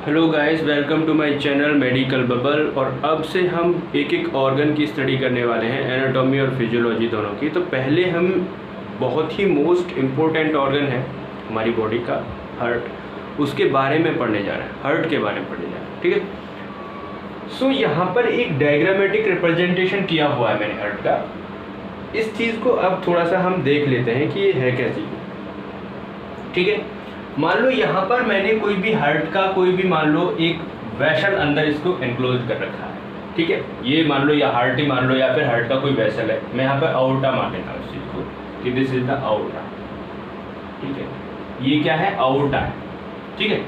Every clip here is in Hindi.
Hello guys, welcome to my channel medical bubble. और अब से हम एक एक ऑर्गन की स्टडी करने वाले हैं, एनाटॉमी और फिजियोलॉजी दोनों की। तो पहले हम बहुत ही मोस्ट इम्पोर्टेंट ऑर्गन है हमारी बॉडी का, हार्ट, उसके बारे में पढ़ने जा रहे हैं, हार्ट के बारे में पढ़ने जा रहे हैं। ठीक है। सो यहाँ पर एक डायग्रामेटिक रिप्रेजेंटेशन किया हुआ है मैंने हार्ट का। इस चीज़ को अब थोड़ा सा हम देख लेते हैं कि ये है क्या चीज़। ठीक है। मान लो यहाँ पर मैंने कोई भी हार्ट का कोई भी मान लो एक वेसल अंदर इसको एनक्लोज कर रखा है। ठीक है। ये मान लो या हार्ट ही मान लो या फिर हार्ट का कोई वेसल है। मैं यहाँ पर आउटा मान लेता हूँ इस चीज़ को कि दिस इज द आउटा। ठीक है। ये क्या है? आउटा है। ठीक है।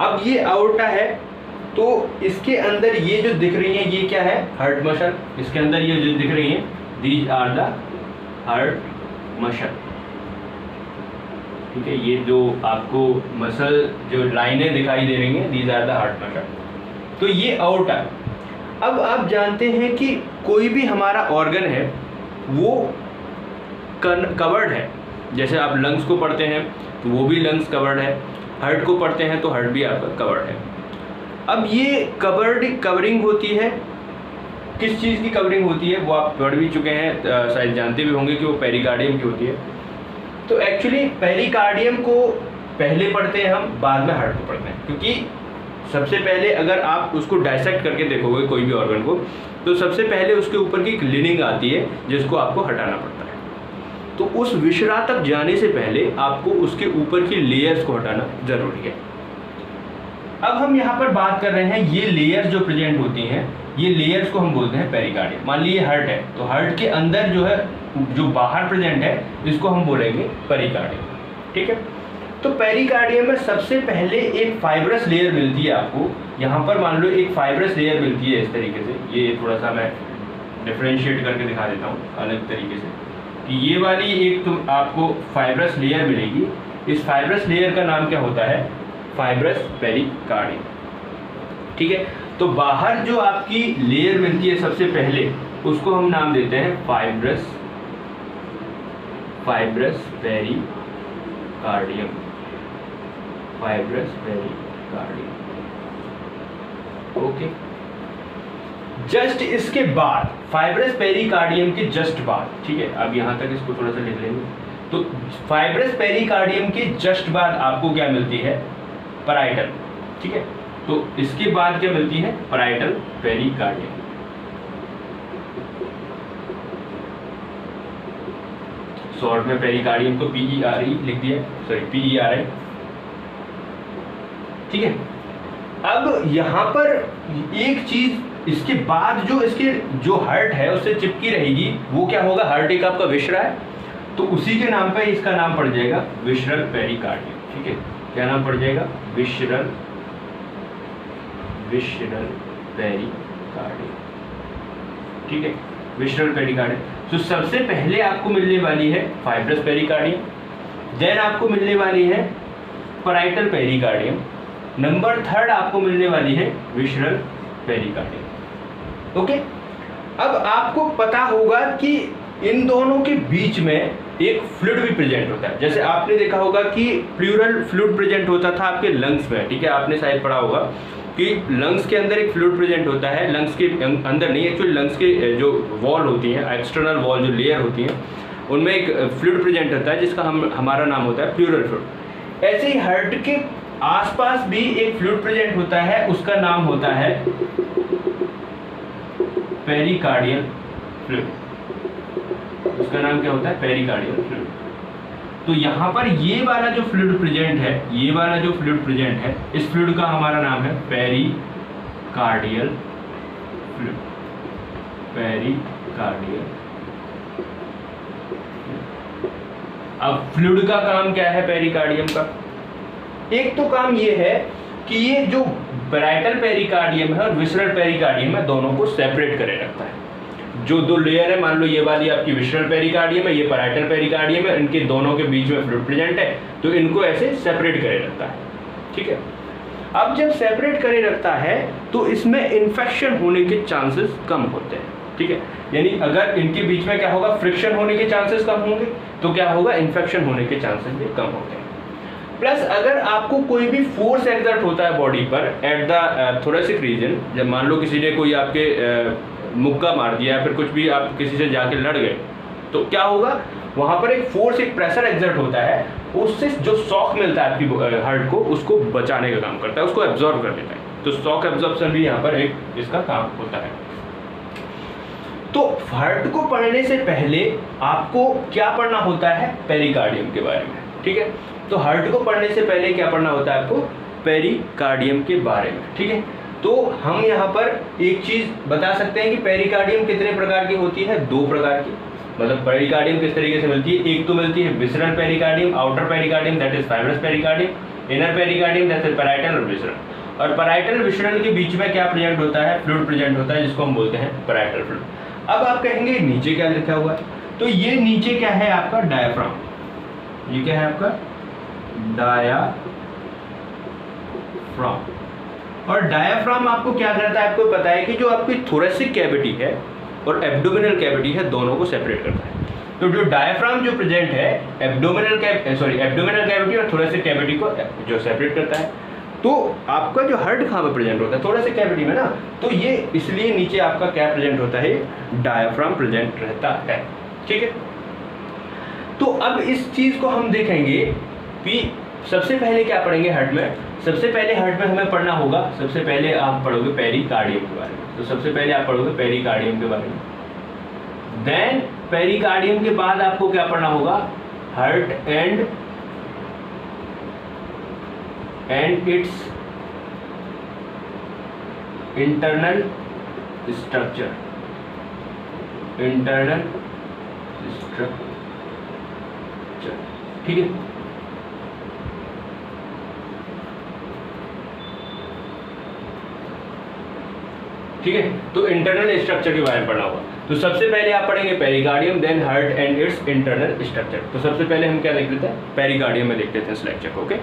अब ये आउटा है तो इसके अंदर ये जो दिख रही है ये क्या है? Heart muscle. इसके अंदर ये जो दिख रही है these are the heart muscle. ठीक है। ये जो आपको मसल जो लाइनें दिखाई दे रही हैं these are the heart muscle. तो ये आउट है। अब आप जानते हैं कि कोई भी हमारा ऑर्गन है वो कवर्ड है। जैसे आप लंग्स को पढ़ते हैं तो वो भी लंग्स कवर्ड है, हार्ट को पढ़ते हैं तो हार्ट भी आपका कवर्ड है। अब ये कवरिंग होती है, किस चीज़ की कवरिंग होती है वो आप पढ़ भी चुके हैं, शायद जानते भी होंगे कि वो पेरिकार्डियम की होती है। तो एक्चुअली पेरिकार्डियम को पहले पढ़ते हैं हम, बाद में हार्ट को पढ़ते हैं। क्योंकि सबसे पहले अगर आप उसको डायसेक्ट करके देखोगे कोई भी ऑर्गन को तो सबसे पहले उसके ऊपर की एक लिनिंग आती है जिसको आपको हटाना पड़ता है। तो उस विशरा तक जाने से पहले आपको उसके ऊपर की लेयर्स को हटाना जरूरी है। अब हम यहाँ पर बात कर रहे हैं ये लेयर्स जो प्रेजेंट होती हैं, ये लेयर्स को हम बोलते हैं पेरिकार्डियम। मान लीजिए हार्ट है तो हार्ट के अंदर जो है जो बाहर प्रेजेंट है इसको हम बोलेंगे पेरिकार्डियम। ठीक है। तो पेरिकार्डियम में सबसे पहले एक फाइब्रस लेयर मिलती है आपको। यहाँ पर मान लो एक फाइब्रस लेयर मिलती है इस तरीके से। ये थोड़ा सा मैं डिफरेंशिएट करके दिखा देता हूँ अलग तरीके से कि ये वाली एक तो आपको फाइब्रस लेयर मिलेगी। इस फाइब्रस लेयर का नाम क्या होता है? Fibrous pericardium. ठीक है। तो बाहर जो आपकी लेयर मिलती है सबसे पहले उसको हम नाम देते हैं fibrous pericardium. Fibrous pericardium. Okay. Just इसके बाद फाइब्रस पेरिकार्डियम के जस्ट बाद, ठीक है, अब यहां तक इसको थोड़ा सा लिख लेंगे। तो फाइब्रस पेरिकार्डियम के जस्ट बाद आपको क्या मिलती है? पैराइटल। ठीक है। तो इसके बाद क्या मिलती है? Parietal pericardium. शॉर्ट में पेरिकार्डियम को PERE लिख दिया, सॉरी PERI। ठीक है। अब यहाँ पर एक चीज इसके बाद जो इसके जो हार्ट है उससे चिपकी रहेगी वो क्या होगा? हार्ट एक आपका विशरा है तो उसी के नाम पे इसका नाम पड़ जाएगा विशरल पेरिकार्डियम। ठीक है। क्या नाम पड़ जाएगा? विशरल पेरिकार्डियम। ठीक है। विशरल पेरिकार्डियम। तो सबसे पहले आपको मिलने वाली है फाइब्रस पेरिकार्डियम, देन आपको मिलने वाली है पैराइटल पेरिकार्डियम, नंबर 3 आपको मिलने वाली है विशरल पेरिकार्डियम। ओके। अब आपको पता होगा कि इन दोनों के बीच में एक फ्लूइड भी प्रेजेंट होता है। जैसे आपने देखा होगा कि प्लूरल फ्लूइड प्रेजेंट होता था आपके लंग्स में। ठीक है। आपने शायद पढ़ा होगा कि लंग्स के अंदर एक फ्लूइड प्रेजेंट होता है। लंग्स के अंदर नहीं, एक्चुअली लंग्स के जो वॉल होती हैं, एक्सटर्नल वॉल जो लेयर होती हैं, उनमें एक फ्लूइड प्रेजेंट होता है जिसका हमारा नाम होता है प्लूरल फ्लूइड। ऐसे ही हार्ट के आसपास भी एक फ्लूइड प्रेजेंट होता है, उसका नाम होता है पेरिकार्डियल फ्लूइड। उसका नाम क्या होता है? Pericardial fluid. तो यहाँ पर ये वाला जो फ्लूइड प्रेजेंट है, ये वाला जो फ्लूइड प्रेजेंट है, इस फ्लूइड का हमारा नाम है पेरिकार्डियल फ्लूइड। पेरिकार्डियल। अब फ्लूइड का काम क्या है पेरिकार्डियम का? एक तो काम ये है कि ये जो पैराइटल पेरिकार्डियम है और विशरल पेरिकार्डियम है दोनों को सेपरेट करे रखता है। जो दो लेयर है, मान लो ये वाली आपकी विशरल पेरिकार्डियम है, ये पैराइटल पेरिकार्डियम है, इनके दोनों के बीच में फ्लूइड प्रेजेंट है तो इनको ऐसे सेपरेट करे रखता है। ठीक है। अब जब सेपरेट करे रखता है तो इसमें इन्फेक्शन होने के चांसेस कम होते हैं। ठीक है। यानी अगर इनके बीच में क्या होगा? फ्रिक्शन होने के चांसेस कम होंगे तो क्या होगा? इन्फेक्शन होने के चांसेस भी कम होते हैं। प्लस अगर आपको कोई भी फोर्स एक्सर्ट होता है बॉडी पर एट द थोरेसिक रीजन, जब मान लो किसी ने कोई आपके मुक्का मार दिया या फिर कुछ भी आप किसी से जाके लड़ गए, तो क्या होगा, वहां पर एक फोर्स, एक प्रेशर एक्सर्ट होता है, उससे जो शॉक मिलता है आपकी हार्ट को, उसको बचाने का काम करता है, उसको एब्जॉर्ब कर लेता है। तो शॉक एब्जॉर्प्शन भी यहाँ पर एक इसका काम होता है। तो हार्ट को पढ़ने से पहले आपको क्या पढ़ना होता है, पेरिकार्डियम के बारे में, ठीक है। तो हार्ट को पढ़ने से पहले क्या पढ़ना होता है आपको, पेरिकार्डियम के बारे में, ठीक है। तो हम यहाँ पर एक चीज बता सकते हैं कि पेरिकार्डियम कितने प्रकार की होती है, 2 प्रकार की। मतलब पेरिकार्डियम किस तरीके से मिलती है, एक तो मिलती है visceral pericardium, outer pericardium that is fibrous pericardium, inner pericardium that is parietal और विसरल। और पैराइटल विसरल के बीच में क्या प्रेजेंट होता है, फ्लूइड प्रेजेंट होता है, जिसको हम बोलते हैं पैराइटल फ्लूइड। अब आप कहेंगे नीचे क्या लिखा हुआ है, तो ये नीचे क्या है आपका डायाफ्राम, ये क्या है आपका डायाफ्राम। और डायाफ्राम आपको क्या करता है, आपको पता है कि जो आपकी थोरेसिक कैविटी है और एब्डोमिनल कैविटी है, दोनों को सेपरेट करता है। तो जो डायाफ्राम जो प्रेजेंट है एब्डोमिनल कैविटी और थोरेसिक कैविटी को जो सेपरेट करता है। तो आपका जो हार्ट कहाँ पे प्रेजेंट होता है, थोरेसिक कैविटी में ना, तो ये इसलिए नीचे आपका क्या प्रेजेंट होता है, डायाफ्राम प्रेजेंट रहता है, ठीक है। तो अब इस चीज को हम देखेंगे कि सबसे पहले क्या पढ़ेंगे हार्ट में। सबसे पहले हार्ट में हमें पढ़ना होगा, सबसे पहले आप पढ़ोगे पेरिकार्डियम के बारे में। तो सबसे पहले आप पढ़ोगे पेरिकार्डियम के बारे में, देन पेरिकार्डियम के बाद आपको क्या पढ़ना होगा, heart and its internal structure, ठीक है। ठीक है, तो इंटरनल स्ट्रक्चर के बारे में पढ़ना होगा। तो सबसे पहले आप पढ़ेंगे pericardium, then heart and its internal structure. तो सबसे पहले हम क्या देख लेते हैं, पेरिकार्डियम में देख लेते हैं इस लेक्चर को, ओके।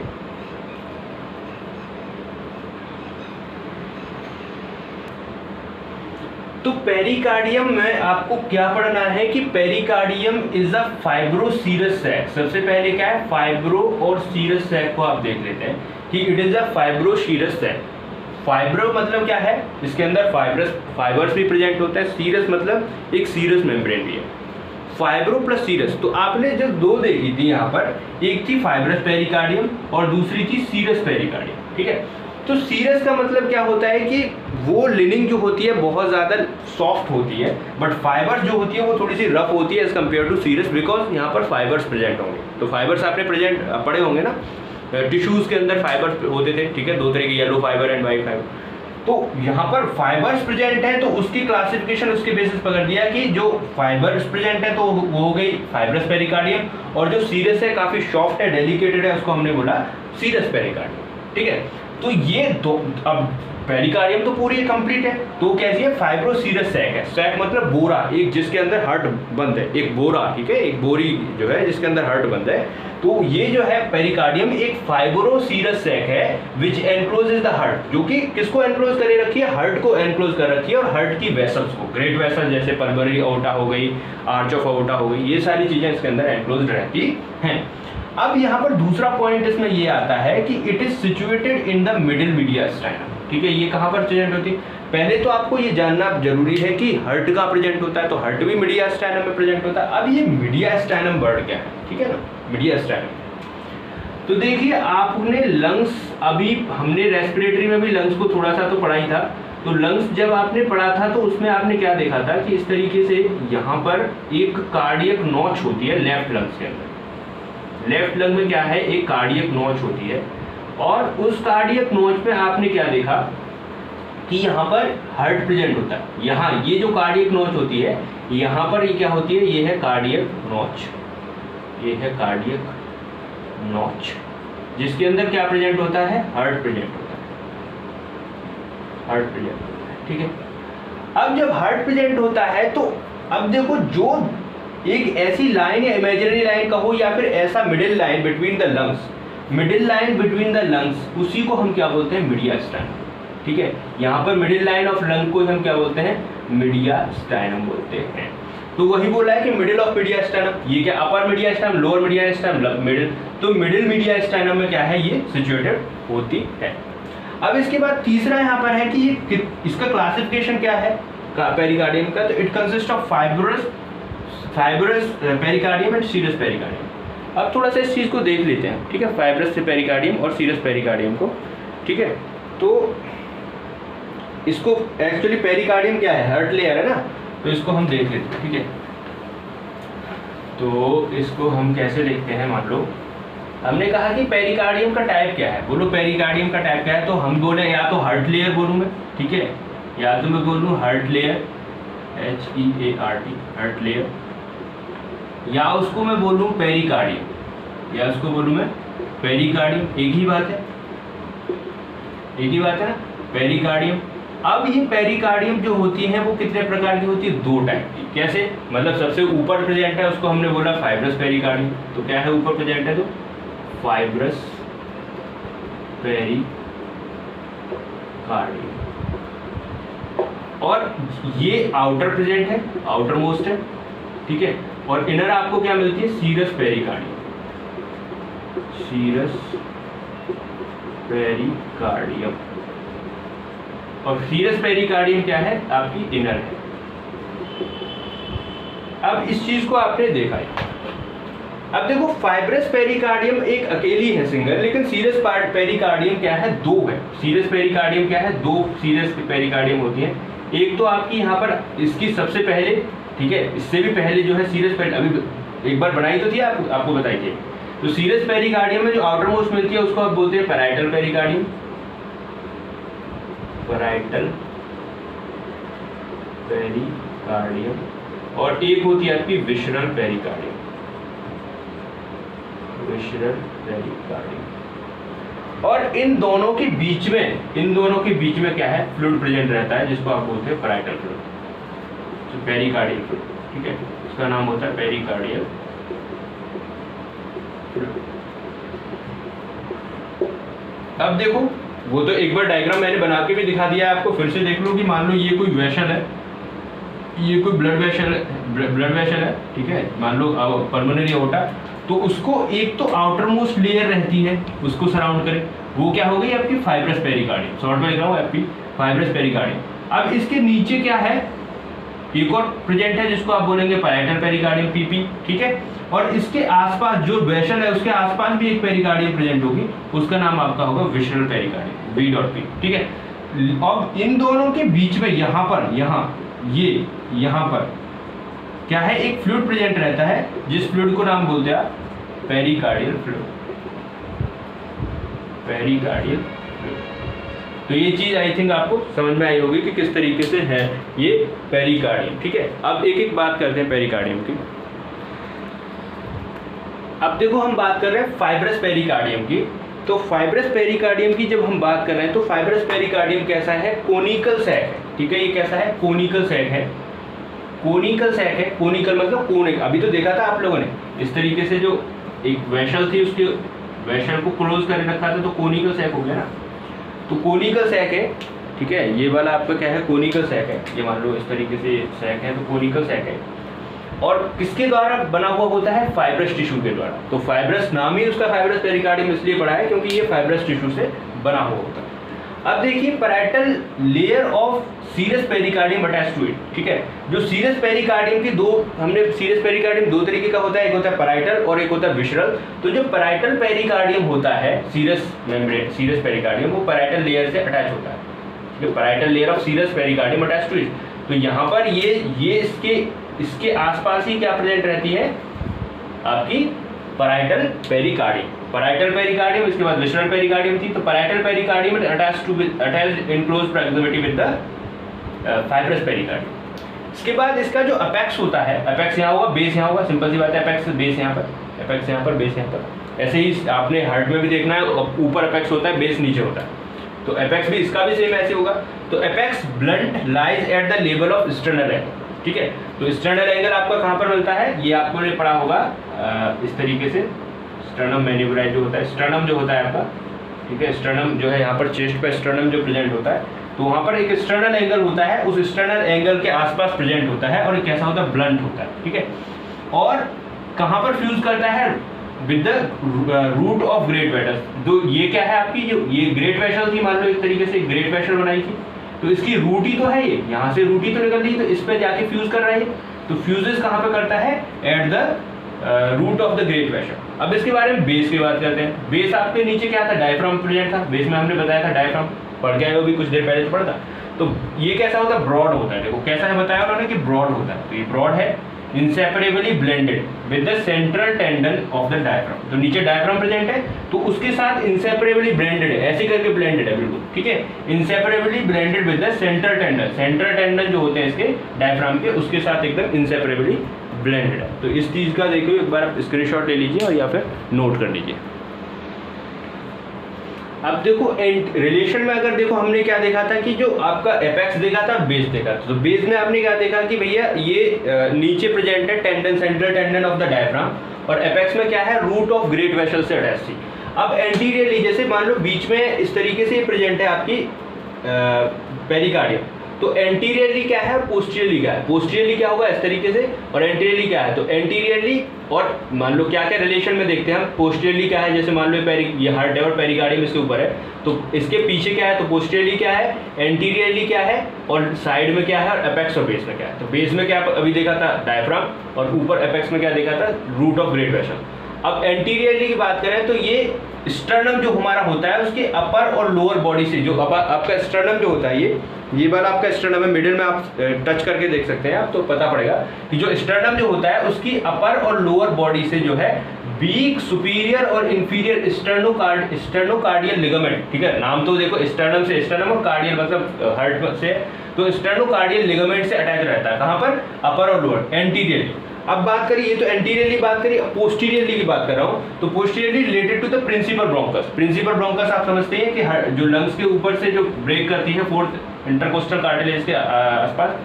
तो पेरिकार्डियम में आपको क्या पढ़ना है कि pericardium is a fibroserous sac. सबसे पहले क्या है, फाइब्रो और सीरस सैक को आप देख लेते हैं कि it is a fibroserous sac. Fibro मतलब क्या है, इसके अंदर फाइबर्स भी प्रेजेंट होता है, सीरस मतलब एक सीरस मेम्ब्रेन भी है। फाइब्रो प्लस सीरस, तो आपने जो 2 देखी थी यहाँ पर, एक थी फाइब्रस पेरिकार्डियम और दूसरी थी सीरस पेरिकार्डियम, ठीक है। तो सीरस का मतलब क्या होता है कि वो लिनिंग जो होती है बहुत ज़्यादा सॉफ्ट होती है, बट फाइबर्स जो होती है वो थोड़ी सी रफ होती है as compare to serous, because यहाँ पर फाइबर्स प्रेजेंट होंगे। तो फाइबर्स आपने पढ़े होंगे ना, टिश्यूज के अंदर फाइबर्स होते थे, ठीक है, 2 तरह के, yellow fibre and white fibre. तो यहाँ पर फाइबर्स प्रेजेंट है, तो उसकी क्लासिफिकेशन उसके बेसिस पर कर दिया कि जो फाइबर्स प्रेजेंट है तो वो हो गई फाइब्रस पेरिकार्डियम, और जो सीरस है काफी सॉफ्ट है, डेलिकेटेड है, उसको हमने बोला सीरस पेरिकार्डियम, ठीक है। तो ये दो, अब पेरिकार्डियम तो पूरी कंप्लीट है, तो कैसी है, फाइब्रोसीरस सैक है। सैक मतलब बोरा, एक जिसके अंदर हार्ट बंद है, एक बोरा, ठीक है, एक बोरी जो है जिसके अंदर हार्ट बंद है। तो ये जो है पेरिकार्डियम एक फाइब्रोसीरस सैक है विच एनक्लोजेस द हार्ट, जो कि किसको एनक्लोज करे रखी है, हार्ट को एनक्लोज कर रखी है, और हार्ट की वेसल्स को, ग्रेट वेसल जैसे पल्मोनरी ओटा हो गई, आर्च ऑफ ओटा हो गई, ये सारी चीजें इसके अंदर एनक्लोज रहती हैं। अब यहाँ पर दूसरा पॉइंट इसमें ये आता है कि it is situated in the middle mediastinum, ठीक है। ये कहाँ पर प्रेजेंट होती है, पहले तो आपको ये जानना जरूरी है कि हार्ट का प्रेजेंट होता है, तो हार्ट भी मीडियास्टाइनम में प्रेजेंट होता है। अब ये मीडियास्टाइनम वर्ड क्या है, ठीक है ना, मीडियास्टाइनम। तो देखिए आपने लंग्स, अभी हमने रेस्पिरेटरी में भी लंग्स को थोड़ा सा तो पढ़ा ही था। तो लंग्स जब आपने पढ़ा था तो उसमें आपने क्या देखा था कि इस तरीके से यहाँ पर एक कार्डियक नॉच होती है लेफ्ट लंग्स के अंदर। लेफ्ट लंग में क्या है, एक कार्डियक नॉच होती है, और उस कार्डियक नॉच पे आपने क्या देखा कि यहाँ पर हार्ट प्रेजेंट होता है। यहाँ ये जो कार्डियक नॉच होती है, यहाँ पर ये क्या होती है, ये है कार्डियक नॉच, ये है कार्डियक नॉच, जिसके अंदर क्या प्रेजेंट होता है, हार्ट प्रेजेंट होता है, हार्ट प्रेजेंट होता है, ठीक है। अब जब हार्ट प्रेजेंट होता है तो अब देखो, जो एक ऐसी लाइन या इमेजिनरी लाइन कहो या फिर ऐसा middle line between the lungs, middle line between the lungs, उसी को हम क्या बोलते हैं, मीडियास्टाइनम, ठीक है। यहाँ पर मिडिल लाइन ऑफ लंग को हम क्या बोलते हैं, मीडियास्टाइनम बोलते हैं। तो वही बोला है कि मिडिल ऑफ मीडियास्टाइनम, ये क्या अपर मीडियास्टाइनम, लोअर मीडियास्टाइनम, मिडिल, तो मिडिल मीडियास्टाइनम में क्या है ये सिचुएटेड होती है। अब इसके बाद तीसरा यहाँ पर है कि ये इसका क्लासिफिकेशन क्या है पेरिकार्डियम का, तो it consist of fibrous pericardium and serous pericardium. अब थोड़ा सा इस चीज़ को देख लेते हैं, ठीक है, फाइब्रस पेरिकार्डियम और सीरस पेरिकार्डियम को, ठीक है। तो इसको एक्चुअली पेरिकार्डियम क्या है, हार्ट लेयर है ना, तो इसको हम देख लेते हैं, ठीक है। तो इसको हम कैसे देखते हैं, मान लो हमने कहा कि पेरिकार्डियम का टाइप क्या है, बोलो पेरिकार्डियम का टाइप क्या है, तो हम बोले या तो हार्ट लेयर बोलूँ मैं, ठीक है, या तो मैं बोलूँ heart layer HEART heart layer, या उसको मैं बोलूँ पेरिकार्डियम, या उसको बोलूँ मैं पेरिकार्डियम, एक ही बात है ना, पेरिकार्डियम। अब ये पेरिकार्डियम जो होती है वो कितने प्रकार की होती है, 2 टाइप की। कैसे, मतलब सबसे ऊपर प्रेजेंट है उसको हमने बोला फाइब्रस पेरिकार्डियम, तो क्या है ऊपर प्रेजेंट है, तो फाइब्रस पेरिकार्डियम। और ये आउटर प्रेजेंट है, आउटर मोस्ट है, ठीक है, और इनर आपको क्या मिलती है, सीरस पेरिकार्डियम, सीरस पेरिकार्डियम। और सीरस पेरिकार्डियम क्या है, आपकी इनर है। अब इस चीज को आपने देखा है, अब देखो फाइब्रस पेरिकार्डियम एक अकेली है सिंगल, लेकिन सीरस पेरिकार्डियम क्या है, 2 है। सीरस पेरिकार्डियम क्या है, 2 सीरस पेरिकार्डियम होती है। एक तो आपकी यहाँ पर इसकी सबसे पहले, ठीक है, इससे भी पहले जो है सीरस अभी एक बार बनाई तो थी आपको बताई थी। तो सीरस पेरिकार्डियम में जो आउटर मोस्ट मिलती है उसको आप बोलते हैं पैराइटल पेरिकार्डियम, पैराइटल पेरिकार्डियम। और एक होती है आपकी विशरल पेरिकार्डियम, विशरल पेरिकार्डियम। और इन दोनों के बीच में क्या है, फ्लूइड प्रेजेंट रहता है जिसको आप बोलते हैं पैराइटल फ्लूइड, तो पेरिकार्डियल फ्लूइड, ठीक है, उसका नाम होता है पेरिकार्डियल फ्लूइड। अब देखो वो तो एक बार डायग्राम मैंने बना के भी दिखा दिया है आपको, फिर से देख लो कि मान लो ये कोई वेसल है, ये कोई ब्लड वेसल है, ठीक है, मान लो पल्मोनरी एओर्टा, तो उसको एक तो आउटर मोस्ट लेयर रहती है उसको सराउंड करे, वो क्या हो गई आपकी फाइब्रस पेरिकार्डियम, शॉर्ट में लिख रहा हूँ आपकी फाइब्रस पेरिकार्डियम। अब इसके नीचे क्या है, एक और प्रेजेंट है जिसको आप बोलेंगे पैराइटल पेरिकार्डियम PP, ठीक है, और इसके आसपास जो वेसल है उसके आसपास भी एक पेरिकार्डियम प्रेजेंट होगी, उसका नाम आपका होगा विशरल पेरिकार्डियम V.P, ठीक है। अब इन दोनों के बीच में यहाँ पर क्या है, एक फ्लूइड प्रेजेंट रहता है जिस फ्लूइड को नाम बोलते हैं आप पेरिकार्डियल फ्लूइड, पेरिकार्डियल फ्लूइड। तो ये चीज आई थिंक आपको समझ में आई होगी कि किस तरीके से है ये पेरिकार्डियम, ठीक है। अब एक एक बात करते हैं पेरिकार्डियम की। अब देखो हम बात कर रहे हैं फाइब्रस पेरिकार्डियम की, तो फाइब्रस पेरिकार्डियम की जब हम बात कर रहे हैं तो फाइब्रस पेरिकार्डियम कैसा है, कोनिकल सैक है, ठीक है, ये कैसा है, कोनिकल सैक है, कोनिकल सैक है, कोनिकल मतलब कोने, अभी तो देखा था आप लोगों ने, इस तरीके से जो एक वेसल थी उसके वेसल को क्लोज कर रखा था, तो कोनिकल सैक हो गया ना, तो कोनिकल सैक है, ठीक है, ये वाला आपका क्या है, कोनिकल सैक है, ये मान लो इस तरीके से सैक है, तो कोनिकल सैक है। और किसके द्वारा बना हुआ होता है, फाइब्रस टिश्यू के द्वारा, तो फाइब्रस नाम ही उसका फाइब्रस पेरिकार्डियम इसलिए पड़ा है क्योंकि ये फाइब्रस टिश्यू से बना हुआ होता है। अब देखिए parietal layer of serous pericardium attached to it, ठीक है, जो सीरस पेरिकार्डियम की हमने सीरस पेरिकार्डियम 2 तरीके का होता है, एक होता है पैराइटल और एक होता है विशरल। तो जो पैराइटल पेरिकार्डियम होता है, सीरस मेम्ब्रेन, सीरस पेरिकार्डियम, वो पैराइटल लेयर से अटैच होता है, ठीक है, parietal layer of serous pericardium attached to it. तो यहाँ पर ये इसके आसपास ही क्या प्रेजेंट रहती है, आपकी पैराइटल पेरिकार्डियम, पैराइटल पेरिकार्डियम, इसके बाद विशरल पेरिकार्डियम थी, तो parietal pericardium attached in close proximity with the fibrous pericardium. इसके बाद इसका जो अपेक्स होता है, अपेक्स यहाँ होगा, बेस यहाँ होगा, सिंपल सी बात है, अपेक्स बेस यहाँ पर, अपेक्स यहाँ पर, बेस यहाँ पर। ऐसे ही आपने हार्ट में भी देखना है, ऊपर अपेक्स होता है, बेस नीचे होता है, तो अपेक्स भी इसका भी सेम ऐसे होगा। तो apex blunt lies at the level of sternal angle, ठीक है, तो स्टर्नल एंगल आपका कहाँ पर मिलता है, ये आपको ने पढ़ा होगा इस तरीके से, स्टर्नम मैन्युब्राई जो होता है, स्टर्नम जो होता है आपका, ठीक है। स्टर्नम जो है यहाँ पर चेस्ट पे स्टर्नम जो प्रेजेंट होता है, तो वहाँ पर एक एक्सटर्नल एंगल होता है, उस एक्सटर्नल एंगल के आसपास प्रेजेंट होता है और कैसा होता है, ब्लंट होता है, ठीक है। और कहाँ पर फ्यूज करता है, with the root of great vessel. तो ये क्या है आपकी, जो ये ग्रेट वेसल थी, मान लो एक तरीके से ग्रेट वेसल बनाई थी, तो इसकी रूट ही तो है ये, यहाँ से रूट ही तो निकल रही है, तो इस पर जाके फ्यूज कर रहा है। तो फ्यूजेस कहाँ पे करता है, at the root of the great vessel. अब इसके बारे में बेस की बात करते हैं। बेस आपके नीचे क्या था, डायफ्राम प्रेजेंट था। बेस में हमने बताया था डायफ्राम, पढ़ गया है वो भी कुछ देर पहले से पढ़ा था। तो ये कैसा होता है, ब्रॉड होता है। देखो कैसा है बताया उन्होंने कि ब्रॉड होता है, तो ये ब्रॉड है, inseparably blended with the central tendon of the diaphragm. तो नीचे डायफ्राम प्रेजेंट है, तो उसके साथ इंसेपरेबली ब्लेंडेड है, ऐसे करके ब्लेंडेड है बिल्कुल, ठीक है। Inseparably blended with the central tendon, central tendon जो होते हैं इसके डायफ्राम के, उसके साथ एकदम इंसेपरेबली ब्लेंडेड है। तो इस चीज का देखो एक बार आप स्क्रीनशॉट ले लीजिए और या फिर नोट कर लीजिए। अब देखो रिलेशन में अगर देखो हमने क्या देखा था कि जो आपका एपेक्स देखा था, बेस देखा था। तो बेस में आपने क्या देखा कि भैया ये नीचे प्रेजेंट है tendon, central tendon of the diaphragm, और एपेक्स में क्या है, रूट ऑफ ग्रेट वेसल से अटैच थी। अब एंटीरियरली जैसे मान लो बीच में इस तरीके से प्रेजेंट है आपकी पेरिकार्डियम, तो एंटीरियरली क्या है, पोस्टीरियरली क्या है, पोस्टीरियरली क्या होगा इस तरीके से, और एंटीरियरली क्या है, तो एंटीरियरली, और मान लो क्या क्या रिलेशन में देखते हैं हम, पोस्टीरियरली क्या है, जैसे मान लो ये हार्ट है और पेरिकार्डियम इसके ऊपर है, तो इसके पीछे क्या है, तो पोस्टीरियरली क्या है, एंटीरियरली क्या है, और साइड में क्या है, और एपेक्स और बेस में क्या है। तो बेस में क्या अभी देखा था, डायफ्राम, और ऊपर एपेक्स में क्या देखा था, रूट ऑफ ग्रेट वेसल। अब एंटीरियरली की बात करें तो ये स्टर्नम जो हमारा होता है उसके अपर और लोअर बॉडी से, जो आपका स्टर्नम जो होता है, ये वाला आपका स्टर्नम है, मिडिल में आप टच करके देख सकते हैं आप, तो पता पड़ेगा कि जो स्टर्नम जो होता है उसकी अपर और लोअर बॉडी से जो है बीक, सुपीरियर और इंफीरियर स्टर्नोकार्डियल लिगामेंट, ठीक है। नाम तो देखो स्टर्नम से, स्टर्नम और कार्डियल मतलब हार्ट से, तो स्टर्नोकार्डियल लिगामेंट से अटैच रहता है। कहाँ पर, अपर और लोअर, एंटीरियरली। अब बात करिए, ये तो एंटीरियरली बात करिए, पोस्टीरियरली की बात कर रहा हूँ। तो posteriorly related to the principal bronchus. Principal bronchus आप समझते हैं कि जो लंग्स के ऊपर से जो ब्रेक करती है फोर्थ इंटरकोस्टल कार्टिलेज के आसपास,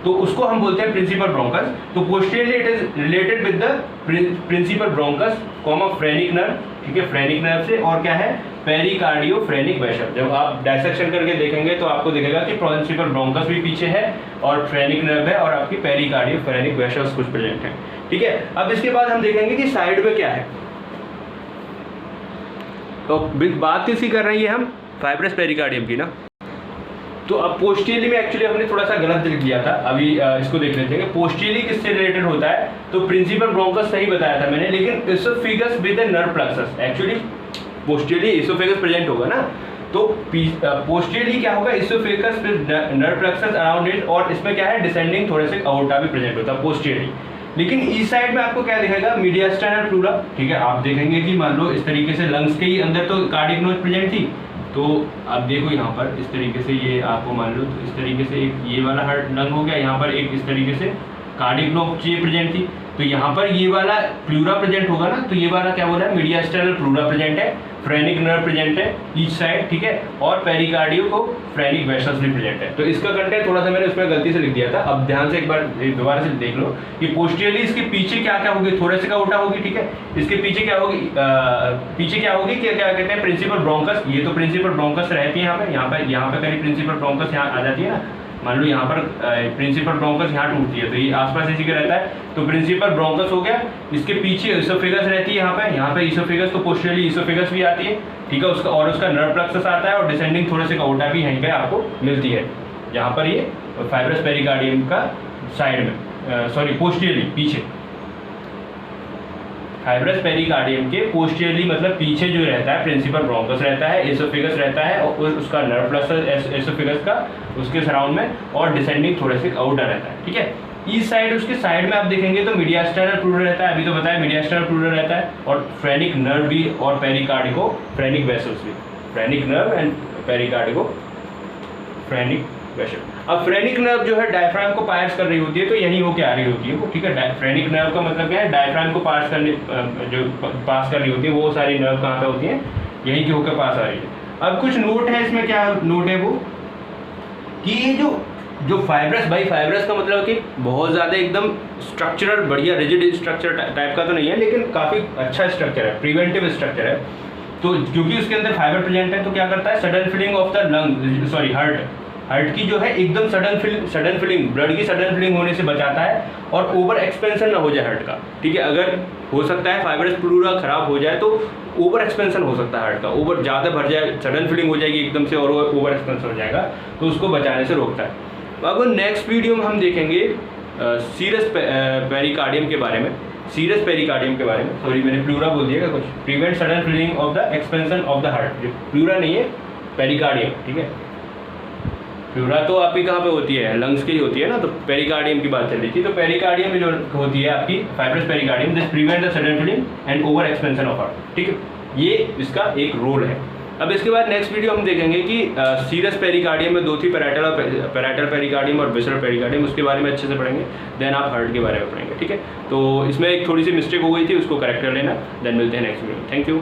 तो उसको हम बोलते हैं प्रिंसिपल ब्रोंकस। तो posteriorly it is related with the principal bronchus comma phrenic nerve, ठीक है, फ्रेनिक नर्व से, और क्या है, पेरिकार्डियोफ्रेनिक वेसल। जब आप डायसेक्शन करके देखेंगे तो आपको दिखेगा कि प्रिंसिपल ब्रोंकस भी पीछे है और फ्रेनिक नर्व है और आपकी पेरिकार्डियोफ्रेनिक वेसल्स कुछ प्रेजेंट है, ठीक है। अब इसके बाद हम देखेंगे कि साइड में क्या है। तो बात किसकी कर रहे हैं हम, फाइब्रस पेरिकार्डियम की ना। तो अब पोस्टीरियरली में एक्चुअली हमने थोड़ा सा गलत लिख दिया था, अभी इसको देख लेते हैं कि पोस्टीरियरली किससे रिलेटेड होता है। तो प्रिंसिपल ब्रोंकस सही बताया था मैंने, लेकिन oesophagus with the nerve plexus, actually posteriorly oesophagus present होगा ना, तो पोस्टीरियरली क्या होगा, oesophagus with nerve plexus around it, और इसमें क्या है, डिसेंडिंग थोड़े से अओर्टा भी प्रेजेंट होता है पोस्टीरियरली। लेकिन इस साइड में आपको क्या दिखेगा, मीडियास्टाइनल प्लूरा, ठीक है। आप देखेंगे कि मान लो इस तरीके से लंग्स के ही अंदर तो कार्डियक नोज प्रेजेंट थी, तो आप देखो यहाँ पर इस तरीके से, ये आपको मान लो तो इस तरीके से एक ये वाला हार्ट लंग हो गया, यहाँ पर एक इस तरीके से कार्डियक नोज प्रेजेंट थी, तो यहाँ पर ये वाला प्लूरा प्रेजेंट होगा ना, तो ये वाला क्या बोल रहा है, मीडियास्टाइनल प्लूरा प्रेजेंट है, फ्रेनिक नर्व प्रेजेंट है ईच साइड, ठीक है, और पेरिकार्डियो को फ्रेनिक वेसल्स भी प्रेजेंट है। तो इसका कंटेंट थोड़ा सा मैंने उसमें गलती से लिख दिया था, अब ध्यान से एक बार दोबारा से देख लो कि पोस्टीरियरली इसके पीछे क्या क्या होगी, थोड़े से का उल्टा होगी, ठीक है। इसके पीछे क्या होगी, पीछे क्या होगी, क्या कहते हैं, प्रिंसिपल ब्रोंकस। ये तो प्रिंसिपल ब्रोंकस रहती है यहाँ पे कहीं प्रिंसिपल ब्रोंकस यहाँ आ जाती है ना, मान लो यहाँ पर प्रिंसिपल ब्रोंकस यहाँ टूटती है, तो ये आसपास इसी का रहता है, तो प्रिंसिपल ब्रोंकस हो गया। इसके पीछे इसोफेगस रहती है यहाँ पे इसोफेगस, तो पोस्टीरियरली इसोफेगस भी आती है, ठीक है, उसका और उसका नर्व प्लेक्सस आता है, और डिसेंडिंग थोड़े से अओर्टा भी यहीं पे आपको मिलती है, यहाँ पर ये फाइब्रस पेरिकार्डियम का साइड में, सॉरी पोस्टीरियरली पीछे, फाइब्रस पेरिकार्डियम के पोस्टीरियरली मतलब पीछे जो रहता है प्रिंसिपल ब्रोंकस रहता है, एसोफेगस रहता है, और उसका नर्व प्लेक्सस एसोफेगस का उसके सराउंड में, और डिसेंडिंग थोड़े से अओर्टा रहता है, ठीक है। इस साइड उसके साइड में आप देखेंगे तो मीडियास्टाइनल प्लूरा रहता है, अभी तो बताया मीडियास्टाइनल प्लूरा रहता है, और फ्रेनिक नर्व भी, और पेरिकार्डियो फ्रेनिक वेसल्स भी, phrenic nerve and pericardio phrenic vessel. अब फ्रेनिक नर्व जो है डायफ्राम को पास कर रही होती है, तो यहीं होके आ रही होती है वो, ठीक है। फ्रेनिक नर्व का मतलब क्या है, डायफ्राम को पास करने जो पास कर रही होती है, वो सारी नर्व कहाँ पे होती है, यहीं के होकर पास आ रही है। अब कुछ नोट है इसमें, क्या नोट है वो कि ये जो फाइब्रस, भाई फाइब्रस का मतलब कि बहुत ज़्यादा एकदम स्ट्रक्चरल बढ़िया रिजिड स्ट्रक्चर टाइप का तो नहीं है, लेकिन काफ़ी अच्छा स्ट्रक्चर है, प्रिवेंटिव स्ट्रक्चर है। तो क्योंकि उसके अंदर फाइबर प्रेजेंट है तो क्या करता है, sudden filling of the lung, sorry heart की जो है एकदम सडन फिलिंग, ब्लड की सडन फिलिंग होने से बचाता है और ओवर एक्सपेंशन ना हो जाए हार्ट का। ठीक है, अगर हो सकता है फाइब्रस प्लूरा खराब हो जाए तो ओवर एक्सपेंशन हो सकता है हार्ट का, ओवर ज़्यादा भर जाए, सडन फिलिंग हो जाएगी एकदम से और ओवर एक्सपेंशन हो जाएगा, तो उसको बचाने से रोकता है। अब नेक्स्ट वीडियो में हम देखेंगे सीरस पेरिकार्डियम के बारे में, सीरस पेरिकार्डियम के बारे में, सॉरी मैंने प्लूरा बोल दिया कुछ, prevent sudden filling of the expansion of the heart, pleura नहीं है पेरिकार्डियम। ठीक है, प्लूरा तो आपकी कहाँ पे होती है, लंग्स की होती है ना, तो पेरिकार्डियम की बात चल रही थी। तो पेरिकार्डियम में जो होती है आपकी fibrous pericardium, this prevent the sudden filling and over expansion of heart. ठीक है, ये इसका एक रोल है। अब इसके बाद नेक्स्ट वीडियो हम देखेंगे कि सीरस पेरिकार्डियम में दो थी, पैराइटल पेरिकार्डियम और विसरल पेरिकार्डियम, उसके बारे में अच्छे से पढ़ेंगे। देन आप हार्ट के बारे में पढ़ेंगे। ठीक है, तो इसमें एक थोड़ी सी मिस्टेक हो गई थी, उसको करेक्ट कर लेना। देन मिलते हैं नेक्स्ट वीडियो। Thank you.